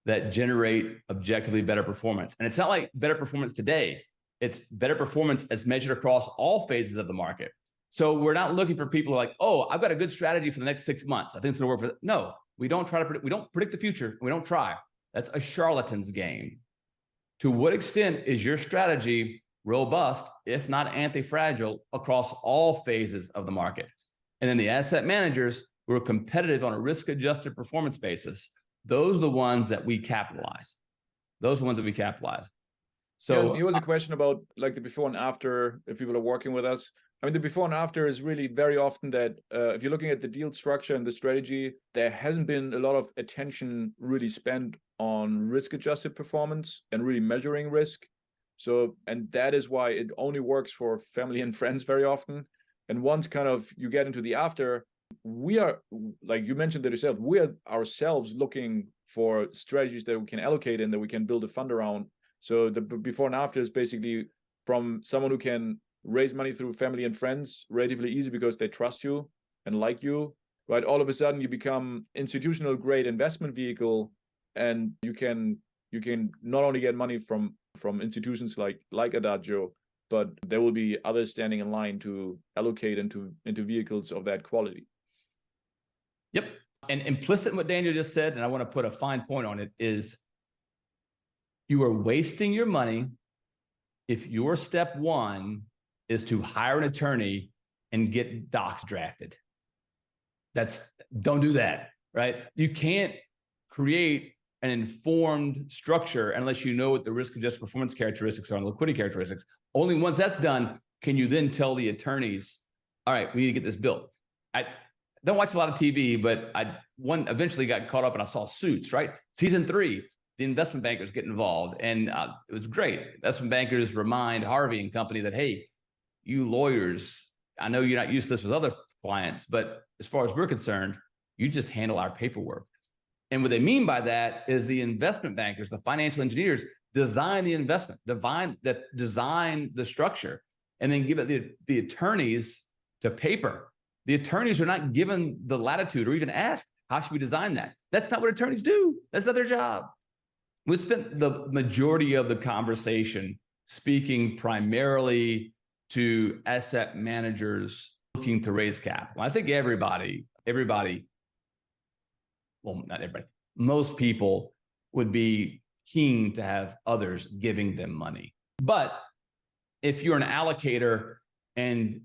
that generate objectively better performance. And it's not like better performance today. It's better performance as measured across all phases of the market. So we're not looking for people like, oh, I've got a good strategy for the next 6 months. I think it's going to work for. No, we don't try to predict. We don't predict the future. We don't try. That's a charlatan's game. To what extent is your strategy robust, if not anti-fragile, across all phases of the market? And then the asset managers who are competitive on a risk-adjusted performance basis, those are the ones that we capitalize. Those are the ones that we capitalize. So here was a question about like the before and after, if people are working with us. I mean, the before and after is really very often that if you're looking at the deal structure and the strategy, there hasn't been a lot of attention really spent on risk-adjusted performance and really measuring risk. So, and that is why it only works for family and friends very often. And once kind of you get into the after, we are, like you mentioned that yourself, we are ourselves looking for strategies that we can allocate and that we can build a fund around. So the before and after is basically from someone who can raise money through family and friends relatively easy because they trust you and like you, right? All of a sudden you become institutional grade investment vehicle, and you can not only get money from institutions like Adagio, but there will be others standing in line to allocate into vehicles of that quality. Yep. And implicit in what Daniel just said, and I want to put a fine point on it, is you are wasting your money if your step one is to hire an attorney and get docs drafted. Don't do that, right? You can't create an informed structure unless you know what the risk-adjusted performance characteristics are and liquidity characteristics. Only once that's done can you then tell the attorneys, all right, we need to get this built. I don't watch a lot of TV, but I eventually got caught up and I saw Suits, right? Season 3, the investment bankers get involved, and it was great. Investment bankers remind Harvey and company that, hey, you lawyers, I know you're not used to this with other clients, but as far as we're concerned, you just handle our paperwork. And what they mean by that is the investment bankers, the financial engineers, design the investment, design the structure, and then give it the attorneys to paper. The attorneys are not given the latitude or even asked, how should we design that? That's not what attorneys do. That's not their job. We spent the majority of the conversation speaking primarily to asset managers looking to raise capital. I think everybody, well, not everybody, most people would be keen to have others giving them money. But if you're an allocator and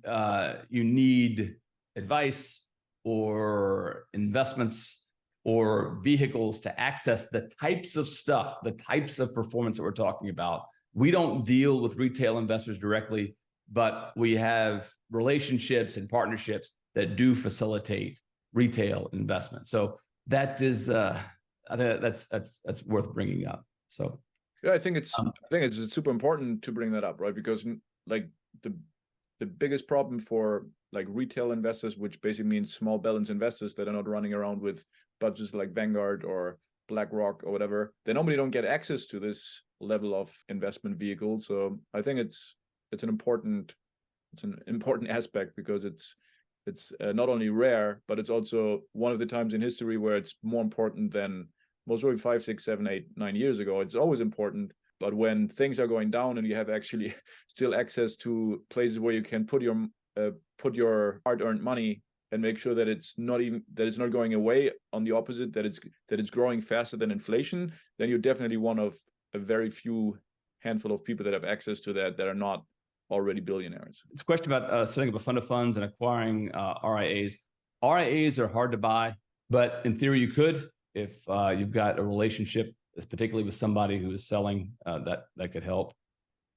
you need advice or investments or vehicles to access the types of stuff, the types of performance that we're talking about, we don't deal with retail investors directly. but we have relationships and partnerships that do facilitate retail investment. So that is, I think that's worth bringing up. So yeah, I think it's super important to bring that up, right? Because like the biggest problem for like retail investors, which basically means small balance investors that are not running around with budgets like Vanguard or BlackRock or whatever, they normally don't get access to this level of investment vehicle. So I think it's an important aspect, because it's not only rare, but it's also one of the times in history where it's more important than most probably 5, 6, 7, 8, 9 years ago. It's always important, but when things are going down and you have actually still access to places where you can put your hard-earned money and make sure that it's not going away, on the opposite, that it's growing faster than inflation, then you're definitely one of a very few handful of people that have access to that are not already billionaires. It's a question about setting up a fund of funds and acquiring RIAs. RIAs are hard to buy, but in theory you could, if you've got a relationship, particularly with somebody who is selling, that could help.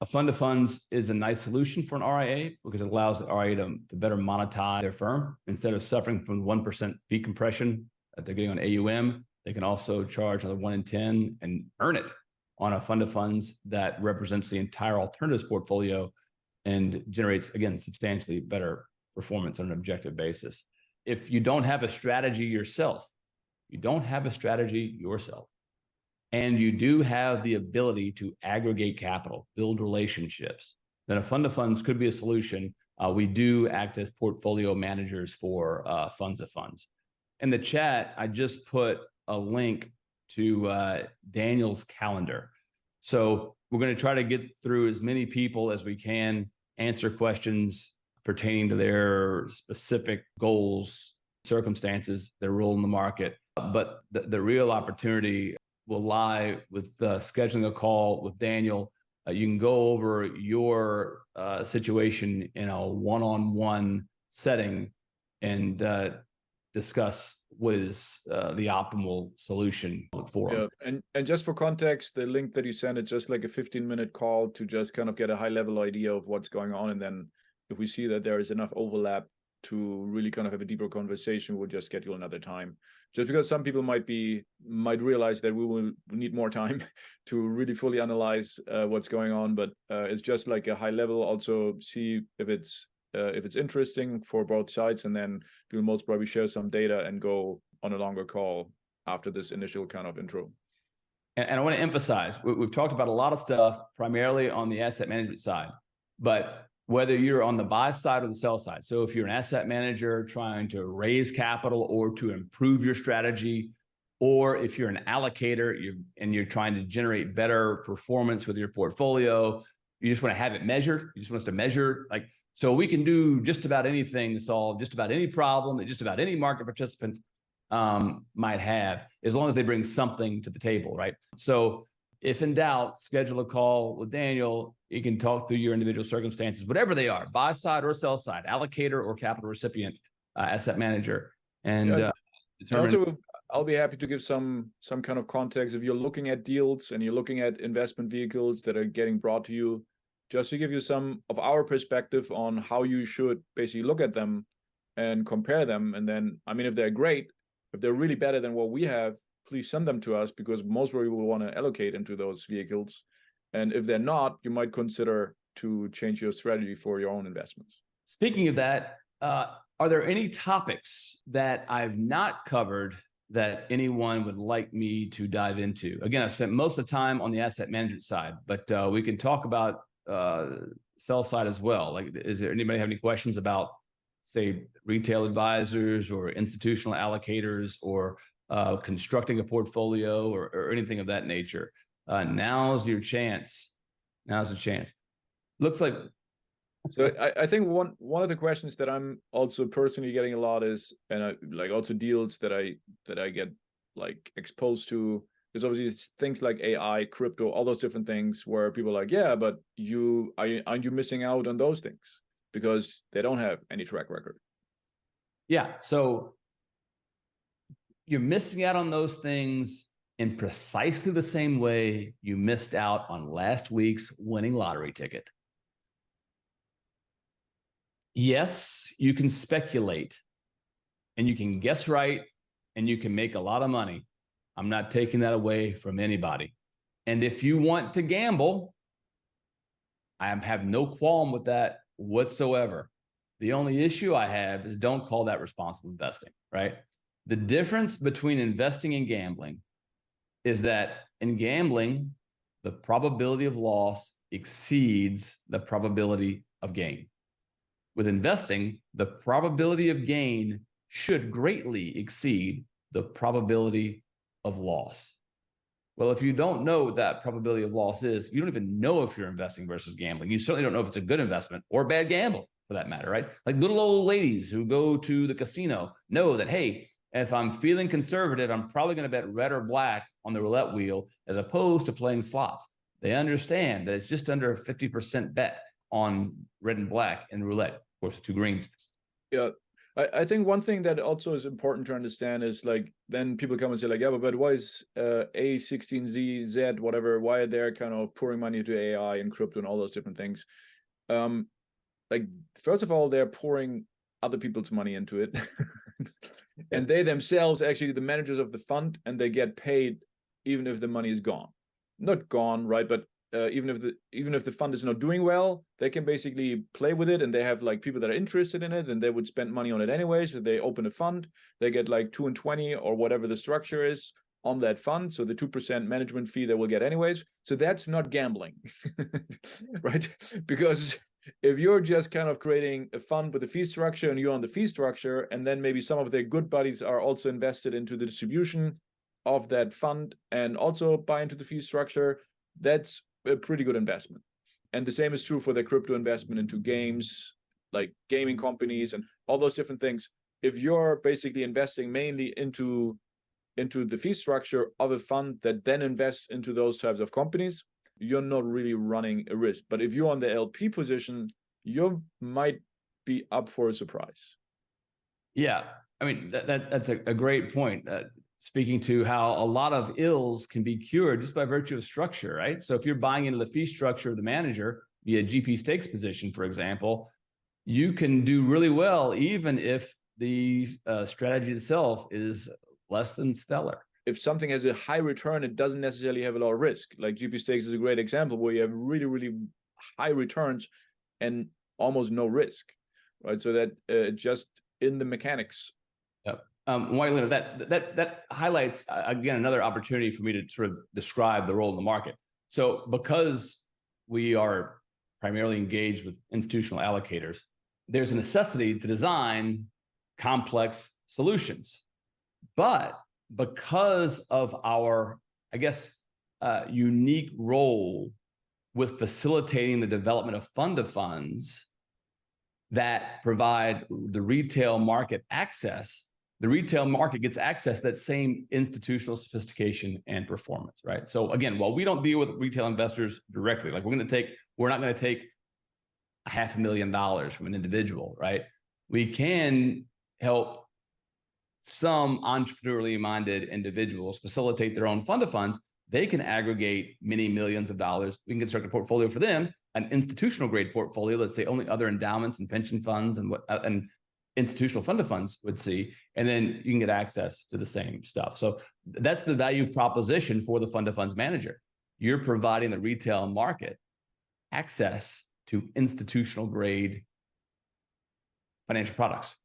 A fund of funds is a nice solution for an RIA because it allows the RIA to better monetize their firm. Instead of suffering from 1% fee compression that they're getting on AUM, they can also charge another 1 in 10 and earn it on a fund of funds that represents the entire alternatives portfolio and generates, again, substantially better performance on an objective basis. If you don't have a strategy yourself, and you do have the ability to aggregate capital, build relationships, then a fund of funds could be a solution. We do act as portfolio managers for funds of funds. In the chat, I just put a link to Daniel's calendar. So we're going to try to get through as many people as we can, answer questions pertaining to their specific goals, circumstances, their role in the market. But the real opportunity will lie with scheduling a call with Daniel. You can go over your situation in a one-on-one setting and discuss what is the optimal solution for him. Yeah, and just for context, the link that you sent is just like a 15-minute call to just kind of get a high-level idea of what's going on, and then if we see that there is enough overlap to really kind of have a deeper conversation, we'll just schedule another time. Just because some people might realize that we will need more time to really fully analyze what's going on, but it's just like a high level. Also, see if it's interesting for both sides, and then we'll most probably share some data and go on a longer call after this initial kind of intro. And I want to emphasize, we've talked about a lot of stuff primarily on the asset management side, but whether you're on the buy side or the sell side. So if you're an asset manager trying to raise capital or to improve your strategy, or if you're an allocator and you're trying to generate better performance with your portfolio, you just want to have it measured. You just want us to measure, like, so we can do just about anything to solve just about any problem that just about any market participant might have, as long as they bring something to the table, right? So if in doubt, schedule a call with Daniel. You can talk through your individual circumstances, whatever they are, buy side or sell side, allocator or capital recipient, asset manager. And also, I'll be happy to give some kind of context. If you're looking at deals and you're looking at investment vehicles that are getting brought to you, just to give you some of our perspective on how you should basically look at them and compare them. And then, I mean, if they're great, if they're really better than what we have, please send them to us, because most probably we will want to allocate into those vehicles. And if they're not, you might consider to change your strategy for your own investments. Speaking of that, are there any topics that I've not covered that anyone would like me to dive into? Again, I spent most of the time on the asset management side, but we can talk about sell side as well. Like, is there anybody have any questions about, say, retail advisors or institutional allocators or constructing a portfolio or anything of that nature? Now's your chance. Now's the chance. Looks like. So I think one of the questions that I'm also personally getting a lot is, and like also deals that I get like exposed to, is obviously it's things like AI, crypto, all those different things where people are like, yeah, but aren't you missing out on those things because they don't have any track record? Yeah. So you're missing out on those things in precisely the same way you missed out on last week's winning lottery ticket. Yes, you can speculate and you can guess right and you can make a lot of money. I'm not taking that away from anybody. And if you want to gamble, I have no qualm with that whatsoever. The only issue I have is don't call that responsible investing, right? The difference between investing and gambling is that in gambling, the probability of loss exceeds the probability of gain. With investing, the probability of gain should greatly exceed the probability of loss. Well, if you don't know what that probability of loss is, you don't even know if you're investing versus gambling. You certainly don't know if it's a good investment or a bad gamble for that matter, right? Like little old ladies who go to the casino know that, hey, if I'm feeling conservative, I'm probably going to bet red or black on the roulette wheel as opposed to playing slots. They understand that it's just under a 50% bet on red and black in roulette, of course, the two greens. Yeah. I think one thing that also is important to understand is like, then people come and say like, yeah, but why is A16Z, Z, whatever, why are they kind of pouring money into AI and crypto and all those different things? Like, first of all, they're pouring other people's money into it. And they themselves actually the managers of the fund, and they get paid even if the money is gone. Not gone, right? But even if the fund is not doing well, they can basically play with it, and they have like people that are interested in it, and they would spend money on it anyway. So they open a fund, they get like 2 and 20 or whatever the structure is on that fund. So the 2% management fee they will get anyways. So that's not gambling, right? Because if you're just kind of creating a fund with a fee structure and you're on the fee structure, and then maybe some of their good buddies are also invested into the distribution of that fund and also buy into the fee structure, that's a pretty good investment. And the same is true for the crypto investment into games, like gaming companies and all those different things. If you're basically investing mainly into the fee structure of a fund that then invests into those types of companies, you're not really running a risk. But if you're on the LP position, you might be up for a surprise. Yeah, I mean that's a great point. Speaking to how a lot of ills can be cured just by virtue of structure, right? So if you're buying into the fee structure of the manager via GP stakes position, for example, you can do really well even if the strategy itself is less than stellar. If something has a high return, it doesn't necessarily have a lot of risk. Like GP stakes is a great example where you have really, really high returns and almost no risk, right? So that just in the mechanics. Yep. That highlights again another opportunity for me to sort of describe the role in the market. So because we are primarily engaged with institutional allocators, there's a necessity to design complex solutions. But because of our, I guess, unique role with facilitating the development of fund of funds that provide the retail market access, the retail market gets access to that same institutional sophistication and performance, right? So again, while we don't deal with retail investors directly, like we're not going to take $500,000 from an individual, right? We can help some entrepreneurially minded individuals facilitate their own fund of funds. They can aggregate many millions of dollars. We can construct a portfolio for them, an institutional grade portfolio, let's say only other endowments and pension funds and institutional fund of funds would see, and then you can get access to the same stuff. So that's the value proposition for the fund of funds manager. You're providing the retail market access to institutional grade financial products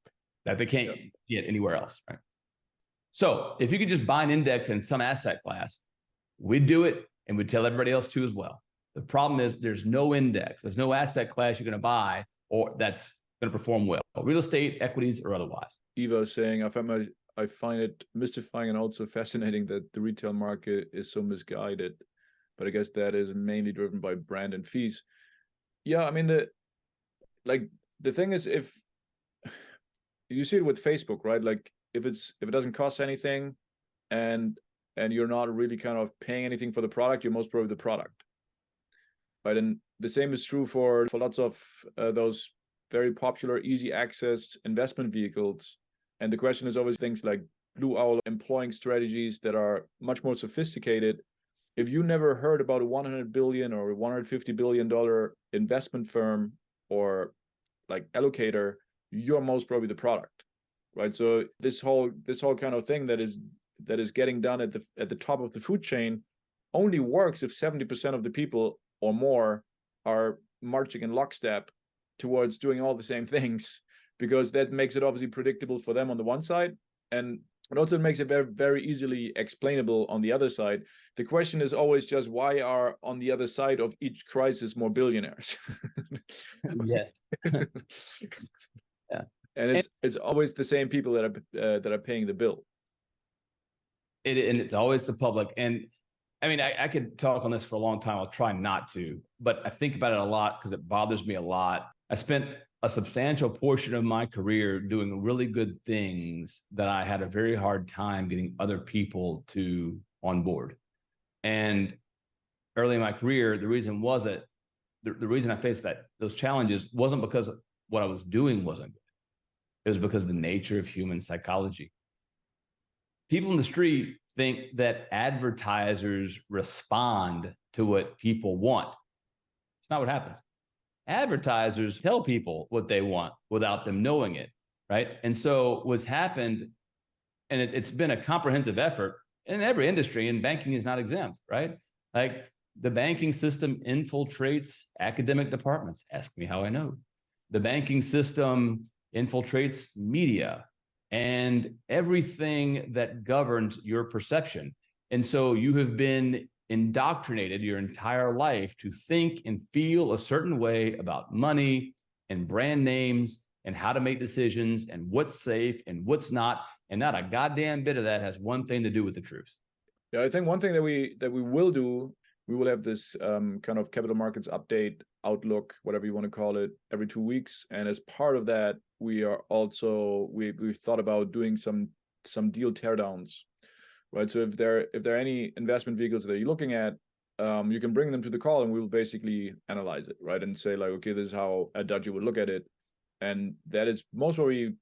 that they can't get anywhere else, right? So if you could just buy an index in some asset class, we'd do it and we'd tell everybody else to as well. The problem is there's no index, there's no asset class you're going to buy or that's going to perform well, real estate, equities, or otherwise. Eva was saying, I find it mystifying and also fascinating that the retail market is so misguided, but I guess that is mainly driven by brand and fees. Yeah, I mean the thing is, if you see it with Facebook, right? Like if it doesn't cost anything, and you're not really kind of paying anything for the product, you're most probably the product, right? And the same is true for lots of those very popular, easy access investment vehicles. And the question is always things like Blue Owl employing strategies that are much more sophisticated. If you never heard about a $100 billion or $150 billion investment firm or like allocator, you're most probably the product, right? So this whole kind of thing that is getting done at the top of the food chain only works if 70% of the people or more are marching in lockstep towards doing all the same things, because that makes it obviously predictable for them on the one side, and it also makes it very, very easily explainable on the other side. The question is always just, why are on the other side of each crisis more billionaires? Yes. Yeah. And it's always the same people that are paying the bill. And it's always the public. And I mean, I could talk on this for a long time. I'll try not to, but I think about it a lot because it bothers me a lot. I spent a substantial portion of my career doing really good things that I had a very hard time getting other people to on board. And early in my career, the reason was that the reason I faced those challenges wasn't because what I was doing wasn't good. It was because of the nature of human psychology. People in the street think that advertisers respond to what people want. It's not what happens. Advertisers tell people what they want without them knowing it, right? And so what's happened, and it's been a comprehensive effort in every industry, and banking is not exempt, right? Like the banking system infiltrates academic departments. Ask me how I know. The banking system infiltrates media and everything that governs your perception. And so you have been indoctrinated your entire life to think and feel a certain way about money and brand names and how to make decisions and what's safe and what's not. And not a goddamn bit of that has one thing to do with the truth. Yeah, I think one thing that we will do, we will have this kind of capital markets update, outlook, whatever you want to call it, every 2 weeks. And as part of that, we are also we've thought about doing some deal teardowns, right? So if there are any investment vehicles that you're looking at, you can bring them to the call, and we will basically analyze it, right? And say like, okay, this is how a Dutchie would look at it, and that is most probably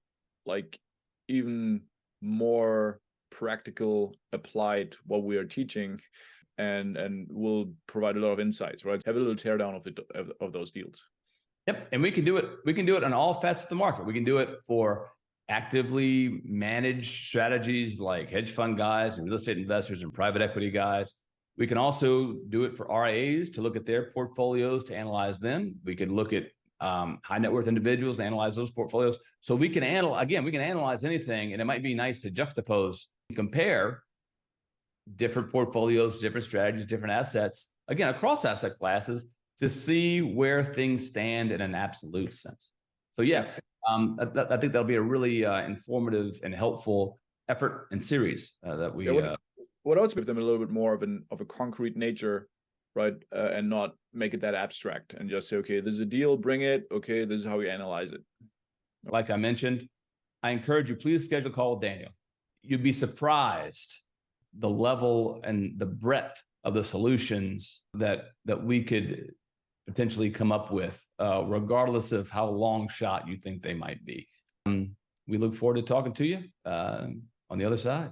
like even more practical applied what we are teaching, and will provide a lot of insights, right? Have a little teardown of those deals. Yep, and we can do it. We can do it on all facets of the market. We can do it for actively managed strategies like hedge fund guys and real estate investors and private equity guys. We can also do it for RIAs to look at their portfolios, to analyze them. We can look at high net worth individuals and analyze those portfolios. So we can analyze anything, and it might be nice to juxtapose, compare different portfolios, different strategies, different assets, again, across asset classes, to see where things stand in an absolute sense. So yeah, I think that'll be a really informative and helpful effort and series that we. What else give them a little bit more of a concrete nature, right? And not make it that abstract, and just say, okay, there's a deal, bring it. Okay, this is how we analyze it. Like I mentioned, I encourage you, please schedule a call with Daniel. You'd be surprised the level and the breadth of the solutions that we could potentially come up with, regardless of how long shot you think they might be. We look forward to talking to you on the other side.